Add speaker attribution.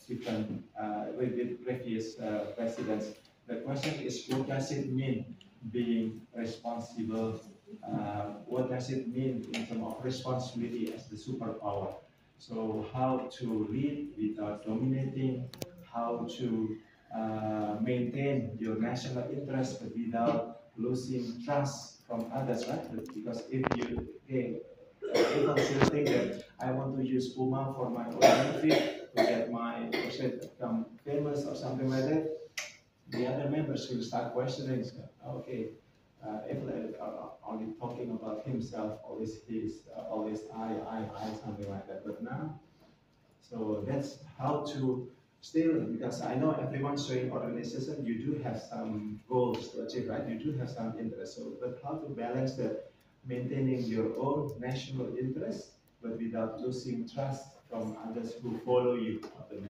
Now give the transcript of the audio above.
Speaker 1: different with the previous presidents. The question is, what does it mean being responsible? What does it mean in terms of responsibility as the superpower? So how to lead without dominating, how to maintain your national interest but without losing trust from others, right? Because if you, okay, if I still think that I want to use Puma for my own benefit to get my person to become famous or something like that, the other members will start questioning. So, okay, if only talking about himself, always his, always I, something like that. But now, so that's how to still, because I know everyone's showing organization, you do have some goals to achieve, right? You do have some interest. So, but how to balance that, maintaining your own national interest, but without losing trust from others who follow you.